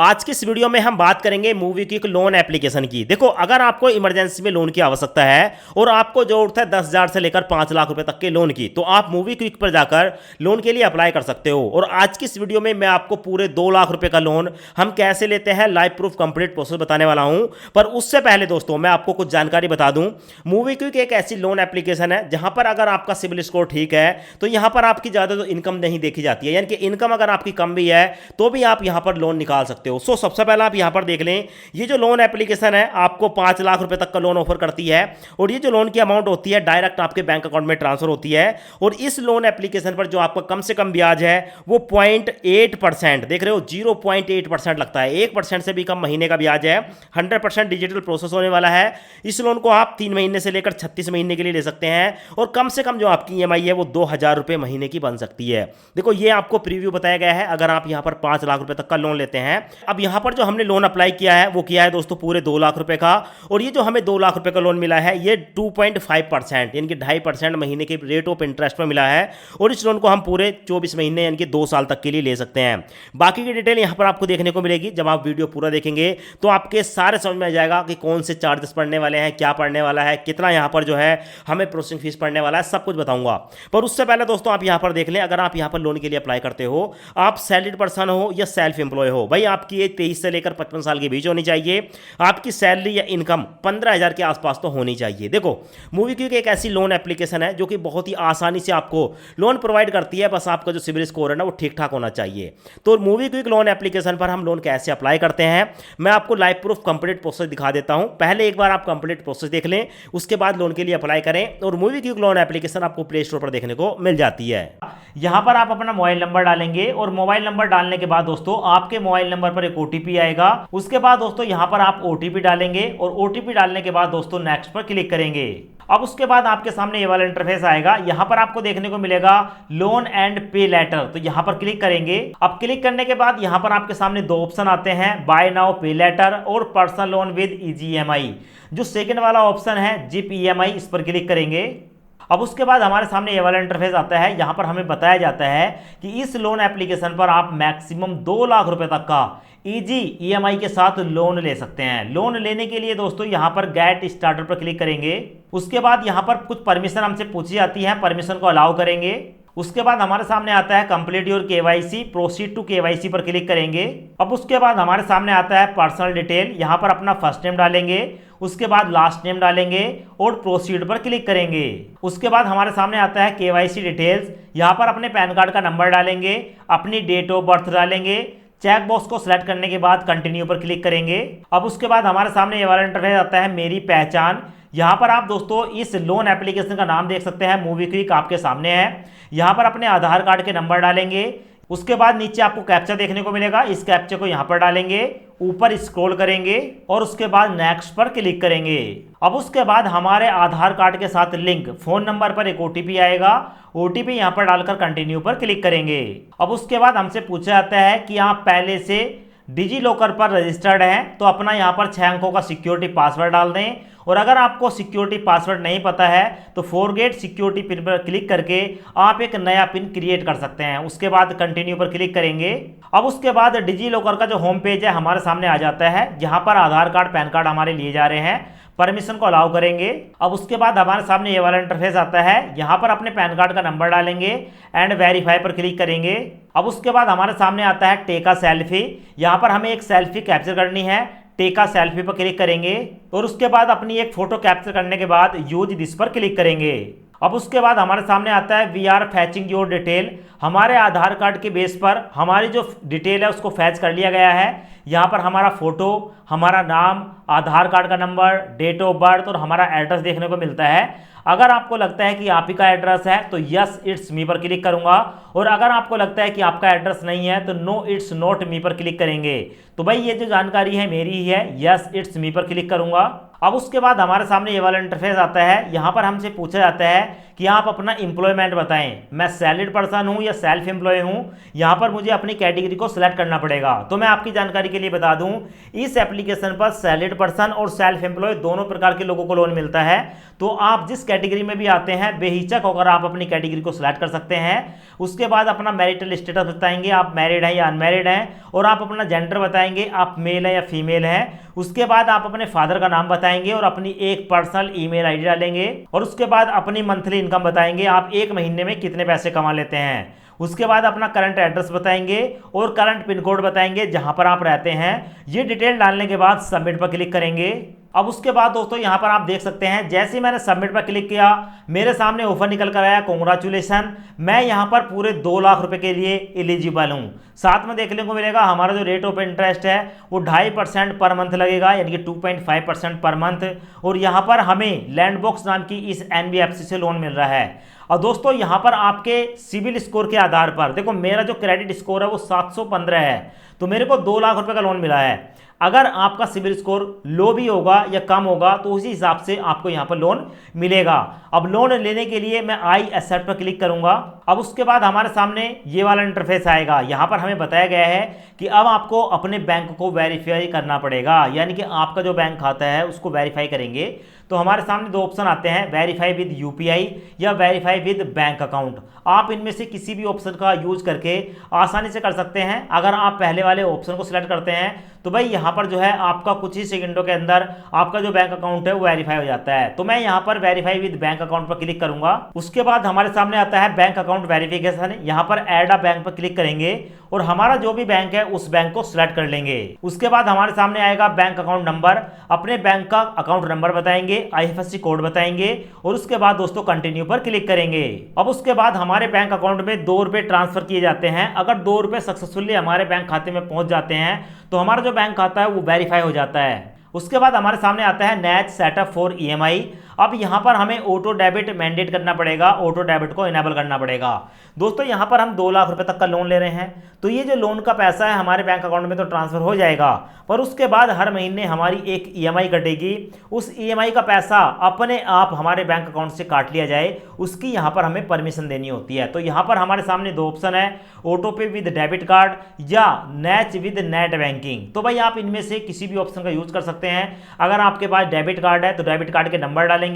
आज की इस वीडियो में हम बात करेंगे मूवी क्विक लोन एप्लीकेशन की। देखो, अगर आपको इमरजेंसी में लोन की आवश्यकता है और आपको जरूरत है 10,000 से लेकर 5 लाख रुपए तक के लोन की, तो आप मूवी क्विक पर जाकर लोन के लिए अप्लाई कर सकते हो। और आज की इस वीडियो में मैं आपको पूरे 2 लाख रुपए का लोन हम कैसे लेते हैं, लाइव प्रूफ कंप्लीट प्रोसेस बताने वाला हूं। पर उससे पहले दोस्तों मैं आपको कुछ जानकारी बता दूं। मूवी क्विक एक ऐसी लोन एप्लीकेशन है जहां पर अगर आपका सिविल स्कोर ठीक है तो यहां पर आपकी ज्यादा तो इनकम नहीं देखी जाती है, यानी कि इनकम अगर आपकी कम भी है तो भी आप यहां पर लोन निकाल सकते हो। सो सबसे पहले आप यहां पर देख लें, ये जो लोन एप्लीकेशन है आपको 5 लाख रुपए तक का लोन ऑफर करती है और ये जो लोन की अमाउंट होती है डायरेक्ट आपके बैंक अकाउंट में ट्रांसफर होती है। और इस लोन एप्लीकेशन पर जो आपका कम से कम ब्याज है वो 0.8%, देख रहे हो 0.8% लगता है। 1% से भी कम महीने का ब्याज है। 100% डिजिटल प्रोसेस होने वाला है। इस लोन को आप 3 महीने से लेकर 36 महीने के लिए ले सकते हैं और कम से कम जो आपकी ईएमआई है वो 2,000 रुपए महीने की बन सकती है। देखो, ये आपको प्रीव्यू बताया गया है अगर आप यहां पर 5 लाख रुपए तक का लोन लेते हैं। अब यहां पर जो हमने लोन अप्लाई किया है वो किया है दोस्तों पूरे 2 लाख रुपए का, और ये जो हमें 2 लाख रुपए का लोन मिला है ये 2.5% यानी कि 2.5% महीने के रेट ऑफ इंटरेस्ट में मिला है। और इस लोन को हम पूरे 24 महीने यानी कि 2 साल तक के लिए ले सकते हैं। बाकी की डिटेल यहां पर आपको देखने को मिलेगी। जब आप वीडियो पूरा देखेंगे तो आपके सारे समझ में आ जाएगा कि कौन से चार्जेस पड़ने वाले हैं, क्या पड़ने वाला है, कितना यहां पर जो है हमें प्रोसेसिंग फीस पड़ने वाला है, सब कुछ बताऊंगा। पर उससे पहले दोस्तों आप यहां पर देख लें, अगर आप यहां पर लोन के लिए अप्लाई करते हो, आप सैलरीड पर्सन हो या सेल्फ एम्प्लॉय हो, भाई आपकी एज 23 से लेकर 55 साल के बीच होनी चाहिए। आपकी सैलरी या इनकम 15,000 के आसपास तो होनी चाहिए। देखो, मूवी क्विक एक ऐसी लोन एप्लीकेशन है जो कि बहुत ही आसानी से आपको लोन प्रोवाइड करती है। बस आपका जो सिविल स्कोर है ना वो ठीक ठाक होना चाहिए। तो मूवी क्विक लोन एप्लीकेशन पर हम लोन कैसे अप्लाई करते हैं मैं आपको लाइव प्रूफ कंप्लीट प्रोसेस दिखा देता हूं। पहले एक बार आप कंप्लीट प्रोसेस देख लें, उसके बाद लोन के लिए अप्लाई करें। और मूवी क्विक लोन एप्लीकेशन आपको प्ले स्टोर पर देखने को मिल जाती है। यहां पर आप अपना मोबाइल नंबर डालेंगे और मोबाइल नंबर डालने के बाद दोस्तों आपके मोबाइल नंबर पर एक ओटीपी आएगा। उसके बाद दोस्तों यहां पर आप ओटीपी डालेंगे और ओटीपी डालने के बाद दोस्तों नेक्स्ट पर क्लिक करेंगे। अब उसके बाद आपके सामने ये वाला इंटरफेस आएगा। यहां पर आपको देखने को मिलेगा लोन एंड पे लेटर, तो यहां पर क्लिक करेंगे। अब क्लिक करने के बाद यहां पर आपके सामने 2 ऑप्शन आते हैं, बाय नाउ पे लेटर और personal loan with easy EMI. जो सेकंड वाला ऑप्शन है जिप ईएमआई, इस पर क्लिक करेंगे। अब उसके बाद हमारे सामने ये वाला इंटरफेस आता है। यहां पर हमें बताया जाता है कि इस लोन एप्लीकेशन पर आप मैक्सिमम 2 लाख रुपए तक का इजी ईएमआई के साथ लोन ले सकते हैं। लोन लेने के लिए दोस्तों यहां पर गेट स्टार्टर पर क्लिक करेंगे। उसके बाद यहां पर कुछ परमिशन हमसे पूछी जाती है, परमिशन को अलाउ करेंगे। उसके बाद हमारे सामने आता है complete your KYC, proceed to KYC पर क्लिक करेंगे। अब उसके बाद हमारे सामने आता है पर्सनल डिटेल। यहां पर अपना फर्स्ट नेम डालेंगे, उसके बाद लास्ट नेम डालेंगे और प्रोसीड पर क्लिक करेंगे। उसके बाद हमारे सामने आता है केवाईसी डिटेल्स। यहां पर अपने पैन कार्ड का नंबर डालेंगे, अपनी डेट ऑफ बर्थ डालेंगे। चेक बॉक्स को सिलेक्ट करने के बाद कंटिन्यू पर क्लिक करेंगे। अब उसके बाद हमारे सामने ये वाला इंटरफेस आता है मेरी पहचान। यहां पर आप दोस्तों इस लोन एप्लीकेशन का नाम देख सकते हैं, मूवी क्विक आपके सामने है। यहां पर अपने आधार कार्ड के नंबर डालेंगे। उसके बाद नीचे आपको कैप्चा देखने को मिलेगा, इस कैप्चा को यहां पर डालेंगे, ऊपर स्क्रॉल करेंगे और उसके बाद नेक्स्ट पर क्लिक करेंगे। अब उसके बाद हमारे आधार कार्ड के साथ लिंक फोन नंबर पर एक ओटीपी आएगा। ओटीपी यहां पर डालकर कंटिन्यू पर क्लिक करेंगे। अब उसके बाद हमसे पूछा जाता है कि आप पहले से डिजी लॉकर पर रजिस्टर्ड हैं तो अपना यहां पर 6 अंकों का सिक्योरिटी पासवर्ड डाल दें। और अगर आपको सिक्योरिटी पासवर्ड नहीं पता है तो फॉरगेट सिक्योरिटी पिन पर क्लिक करके आप एक नया पिन क्रिएट कर सकते हैं। उसके बाद कंटिन्यू पर क्लिक करेंगे। अब उसके बाद डिजी लॉकर का जो होम पेज है हमारे सामने आ जाता है। यहाँ पर आधार कार्ड पैन कार्ड हमारे लिए जा रहे हैं, परमिशन को अलाउ करेंगे। अब उसके बाद हमारे सामने ये वाला इंटरफेस आता है। यहाँ पर अपने पैन कार्ड का नंबर डालेंगे एंड वेरीफाई पर क्लिक करेंगे। अब उसके बाद हमारे सामने आता है टेक अ सेल्फी। यहाँ पर हमें एक सेल्फी कैप्चर करनी है, टेक अ सेल्फी पर क्लिक करेंगे और उसके बाद अपनी एक फोटो कैप्चर करने के बाद यूज दिस पर क्लिक करेंगे। अब उसके बाद हमारे सामने आता है we are fetching your detail. हमारे आधार कार्ड के बेस पर हमारी जो डिटेल है उसको फैच कर लिया गया है। यहाँ पर हमारा फोटो, हमारा नाम, आधार कार्ड का नंबर, डेट ऑफ बर्थ और हमारा एड्रेस देखने को मिलता है। अगर आपको लगता है कि आप ही का एड्रेस है तो यस इट्स मी पर क्लिक करूंगा, और अगर आपको लगता है कि आपका एड्रेस नहीं है तो नो इट्स नॉट मी पर क्लिक करेंगे। तो भाई ये जो जानकारी है मेरी ही है, यस इट्स मी पर क्लिक करूंगा। अब उसके बाद हमारे सामने ये वाला इंटरफेस आता है। यहाँ पर हमसे पूछा जाता है कि आप अपना एम्प्लॉयमेंट बताएं, मैं सैलरीड पर्सन हूँ या सेल्फ एम्प्लॉय हूँ। यहाँ पर मुझे अपनी कैटेगरी को सिलेक्ट करना पड़ेगा। तो मैं आपकी जानकारी के लिए बता दूँ, इस एप्लीकेशन पर सैलरीड पर्सन और सेल्फ एम्प्लॉय दोनों प्रकार के लोगों को लोन मिलता है। तो आप जिस कैटेगरी में भी आते हैं बेहिचक होकर आप अपनी कैटेगरी को सिलेक्ट कर सकते हैं। उसके बाद अपना मैरिटल स्टेटस बताएंगे, आप मैरिड हैं या अनमैरिड हैं, और आप अपना जेंडर बताएंगे, आप मेल है या फीमेल हैं। उसके बाद आप अपने फादर का नाम बताएंगे और अपनी एक पर्सनल ईमेल आईडी डालेंगे, और उसके बाद अपनी मंथली इनकम बताएंगे, आप एक महीने में कितने पैसे कमा लेते हैं। उसके बाद अपना करंट एड्रेस बताएंगे और करंट पिन कोड बताएंगे जहां पर आप रहते हैं। ये डिटेल डालने के बाद सबमिट पर क्लिक करेंगे। अब उसके बाद दोस्तों यहाँ पर आप देख सकते हैं, जैसे ही मैंने सबमिट पर क्लिक किया मेरे सामने ऑफर निकल कर आया, कॉन्ग्रेचुलेसन, मैं यहाँ पर पूरे 2 लाख रुपए के लिए एलिजिबल हूँ। साथ में देखने को मिलेगा हमारा जो रेट ऑफ इंटरेस्ट है वो 2.5% पर मंथ लगेगा, यानी कि 2.5% पर मंथ। और यहाँ पर हमें लैंडबॉक्स नाम की इस NBFC से लोन मिल रहा है। और दोस्तों यहाँ पर आपके सिविल स्कोर के आधार पर, देखो मेरा जो क्रेडिट स्कोर है वो 715 है, तो मेरे को 2 लाख रुपए का लोन मिला है। अगर आपका सिविल स्कोर लो भी होगा या कम होगा तो उसी हिसाब से आपको यहाँ पर लोन मिलेगा। अब लोन लेने के लिए मैं आई एक्सेप्ट पर क्लिक करूंगा। अब उसके बाद हमारे सामने ये वाला इंटरफेस आएगा। यहाँ पर हमें बताया गया है कि अब आपको अपने बैंक को वेरीफाई करना पड़ेगा, यानी कि आपका जो बैंक खाता है उसको वेरीफाई करेंगे। तो हमारे सामने 2 ऑप्शन आते हैं, वेरीफाई विद UPI या वेरीफाई विद बैंक अकाउंट। आप इनमें से किसी भी ऑप्शन का यूज करके आसानी से कर सकते हैं। अगर आप पहले वाले ऑप्शन को सिलेक्ट करते हैं तो भाई यहाँ पर जो है आपका कुछ ही सेकंडों के अंदर आपका जो बैंक अकाउंट है वो वेरीफाई हो जाता है। तो मैं यहाँ पर वेरीफाई विद बैंक अकाउंट पर क्लिक करूंगा। उसके बाद हमारे सामने आता है बैंक अकाउंट वेरिफिकेशन। यहाँ पर ऐड अ बैंक पर क्लिक करेंगे और हमारा जो भी बैंक है उस बैंक को सिलेक्ट कर लेंगे। उसके बाद हमारे सामने आएगा बैंक अकाउंट नंबर, अपने बैंक का अकाउंट नंबर बताएंगे, IFSC कोड बताएंगे और उसके बाद दोस्तों कंटिन्यू पर क्लिक करेंगे। अब उसके बाद हमारे बैंक अकाउंट में 2 रुपए ट्रांसफर किए जाते हैं। अगर 2 रुपए सक्सेसफुली हमारे बैंक खाते में पहुंच जाते हैं तो हमारा जो बैंक खाता है वो वेरीफाई हो जाता है। उसके बाद हमारे सामने आता है नेट सेटअप फॉर EMI। अब यहाँ पर हमें ऑटो डेबिट मैंडेट करना पड़ेगा, ऑटो डेबिट को इनेबल करना पड़ेगा। दोस्तों यहाँ पर हम 2 लाख रुपए तक का लोन ले रहे हैं, तो ये जो लोन का पैसा है हमारे बैंक अकाउंट में तो ट्रांसफर हो जाएगा, पर उसके बाद हर महीने हमारी एक EMI कटेगी। उस EMI का पैसा अपने आप हमारे बैंक अकाउंट से काट लिया जाए, उसकी यहाँ पर हमें परमिशन देनी होती है। तो यहाँ पर हमारे सामने 2 ऑप्शन है, ऑटो पे विद डेबिट कार्ड या नेच विद नेट बैंकिंग। तो भाई आप इनमें से किसी भी ऑप्शन का यूज कर सकते हैं। अगर आपके पास डेबिट कार्ड है तो डेबिट कार्ड के नंबर डालेंगे,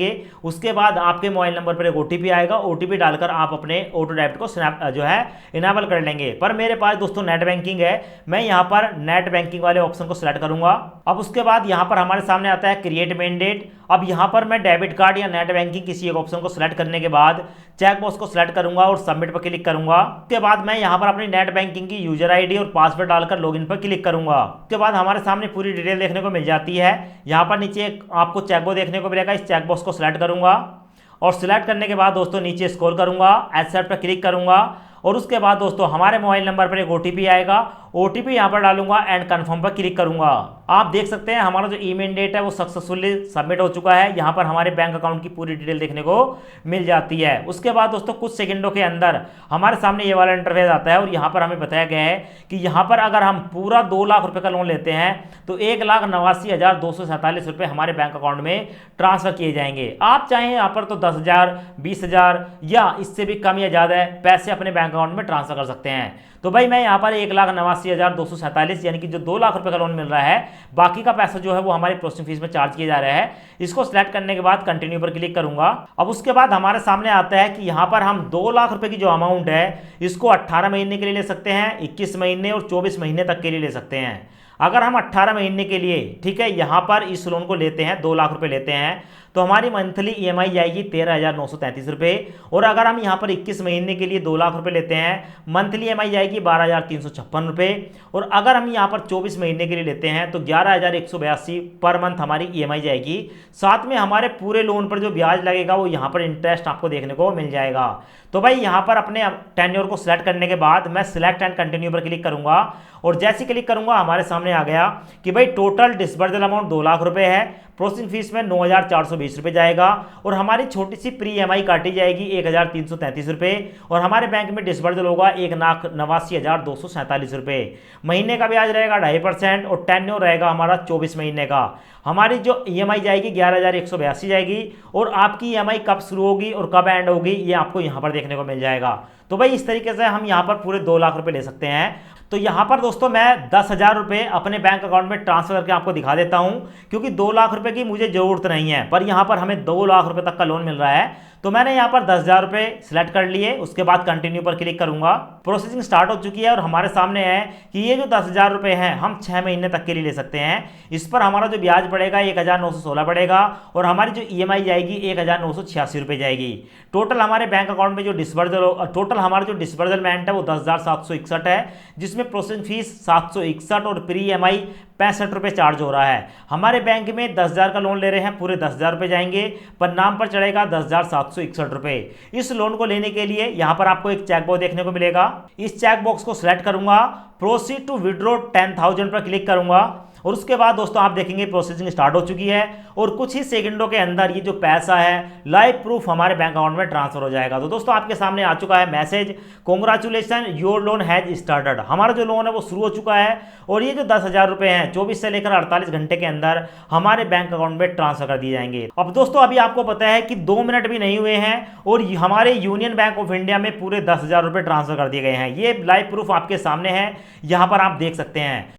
उसके बाद आपके मोबाइल नंबर पर एक OTP आएगा, OTP डालकर आप अपने ऑटो डेबिट को जो है इनेबल कर लेंगे। पर मेरे पास दोस्तों नेट बैंकिंग है, मैं यहाँ पर नेट बैंकिंग वाले ऑप्शन को सिलेक्ट करूंगा। अब उसके बाद यहाँ पर हमारे सामने आता है क्रिएट मैंडेट। अब यहाँ पर मैं डेबिट कार्ड या नेट बैंकिंग किसी एक ऑप्शन को सिलेक्ट करने के बाद चेक बॉक्स को सिलेक्ट करूंगा और सबमिट पर क्लिक करूंगा। उसके बाद मैं यहाँ पर अपनी नेट बैंकिंग की यूजर ID और पासवर्ड डालकर लॉगिन पर क्लिक करूंगा। उसके बाद हमारे सामने पूरी डिटेल देखने को मिल जाती है। यहाँ पर नीचे आपको चेक बॉक्स देखने को मिलेगा, इस चेक बॉक्स को सिलेक्ट करूंगा और सिलेक्ट करने के बाद दोस्तों नीचे स्क्रॉल करूंगा, एक्सेप्ट पर क्लिक करूंगा और उसके बाद दोस्तों हमारे मोबाइल नंबर पर एक OTP आएगा, OTP यहाँ पर डालूंगा एंड कंफर्म पर क्लिक करूंगा। आप देख सकते हैं हमारा जो ई-मैंडेट है वो सक्सेसफुली सबमिट हो चुका है। यहाँ पर हमारे बैंक अकाउंट की पूरी डिटेल देखने को मिल जाती है। उसके बाद दोस्तों कुछ सेकंडों के अंदर हमारे सामने ये वाला इंटरफेस आता है और यहाँ पर हमें बताया गया है कि यहाँ पर अगर हम पूरा 2 लाख रुपए का लोन लेते हैं तो 1,89,247 रुपये हमारे बैंक अकाउंट में ट्रांसफर किए जाएंगे। आप चाहें यहाँ पर तो 10,000, 20,000 या इससे भी कम या ज़्यादा पैसे अपने बैंक अकाउंट में ट्रांसफर कर सकते हैं। तो भाई मैं यहाँ पर 1,89,247 यानी कि जो 2 लाख रुपए का लोन मिल रहा है, बाकी का पैसा जो है वो हमारी प्रोसेसिंग फीस में चार्ज किया जा रहा है। इसको सिलेक्ट करने के बाद कंटिन्यू पर क्लिक करूंगा। अब उसके बाद हमारे सामने आता है कि यहाँ पर हम 2 लाख रुपए की जो अमाउंट है इसको 18 महीने के लिए ले सकते हैं, 21 महीने और 24 महीने तक के लिए ले सकते हैं। अगर हम 18 महीने के लिए ठीक है यहाँ पर इस लोन को लेते हैं, 2 लाख रुपए लेते हैं, तो हमारी मंथली EMI जाएगी 13,933 रुपये। और अगर हम यहाँ पर 21 महीने के लिए 2 लाख रुपए लेते हैं, मंथली EMI जाएगी 12,356 रुपये। और अगर हम यहाँ पर 24 महीने के लिए लेते हैं तो 11,182 पर मंथ हमारी EMI जाएगी। साथ में हमारे पूरे लोन पर जो ब्याज लगेगा वो यहाँ पर इंटरेस्ट आपको देखने को मिल जाएगा। तो भाई यहाँ पर अपने टेन्योर को सिलेक्ट करने के बाद मैं सिलेक्ट एंड कंटिन्यू पर क्लिक करूंगा और जैसे ही क्लिक करूंगा हमारे सामने आ गया कि भाई टोटल डिस्बर्सल अमाउंट 2 लाख रुपए है, प्रोसेसिंग फीस में 9,420 रुपए जाएगा और हमारी छोटी सी प्री EMI काटी जाएगी 1,333 रुपए और हमारे बैंक में डिस्बर्सल होगा 1,89,247 रुपए। महीने का ब्याज रहेगा 2.5% और टेन्योर रहेगा हमारा 24 महीने का। हमारी जो EMI जाएगी 11,182 जाएगी और आपकी EMI कब शुरू होगी और कब एंड होगी ये आपको यहाँ पर देखने को मिल जाएगा। तो भाई इस तरीके से हम यहाँ पर पूरे 2 लाख रुपए ले सकते हैं। तो यहाँ पर दोस्तों मैं 10,000 रुपये अपने बैंक अकाउंट में ट्रांसफर करके आपको दिखा देता हूँ, क्योंकि 2 लाख रुपए की मुझे ज़रूरत नहीं है, पर यहाँ पर हमें 2 लाख रुपए तक का लोन मिल रहा है। तो मैंने यहाँ पर 10,000 रुपये सिलेक्ट कर लिए, उसके बाद कंटिन्यू पर क्लिक करूंगा। प्रोसेसिंग स्टार्ट हो चुकी है और हमारे सामने है कि ये जो 10,000 रुपये हैं हम 6 महीने तक के लिए ले सकते हैं। इस पर हमारा जो ब्याज पड़ेगा 1,916 पड़ेगा और हमारी जो EMI जाएगी 1,986 रुपये जाएगी। टोटल हमारे बैंक अकाउंट में जो टोटल हमारा जो डिस्बर्सलमेंट है वो 10,761 है, जिसमें प्रोसेसिंग फीस 761 और प्री EMI 65 रुपये चार्ज हो रहा है। हमारे बैंक में 10,000 का लोन ले रहे हैं, पूरे 10,000 रुपये जाएंगे, पर नाम पर चढ़ेगा 10,761 रुपये। इस लोन को लेने के लिए यहाँ पर आपको एक चेक बॉक्स देखने को मिलेगा। इस चेक बॉक्स को सिलेक्ट करूंगा, प्रोसीड टू विड्रॉ 10,000 पर क्लिक करूंगा और उसके बाद दोस्तों आप देखेंगे प्रोसेसिंग स्टार्ट हो चुकी है और कुछ ही सेकंडों के अंदर ये जो पैसा है लाइव प्रूफ हमारे बैंक अकाउंट में ट्रांसफर हो जाएगा। तो दोस्तों आपके सामने आ चुका है message, congratulation your loan has started. हमारा जो लोन है वो शुरू हो चुका है और ये जो 10,000 रुपये हैं 24 से लेकर 48 घंटे के अंदर हमारे बैंक अकाउंट में ट्रांसफर कर दिए जाएंगे। अब दोस्तों अभी आपको पता है कि 2 मिनट भी नहीं हुए हैं और हमारे यूनियन बैंक ऑफ इंडिया में पूरे 10,000 रुपये ट्रांसफर कर दिए गए हैं। ये लाइव प्रूफ आपके सामने है, यहाँ पर आप देख सकते हैं।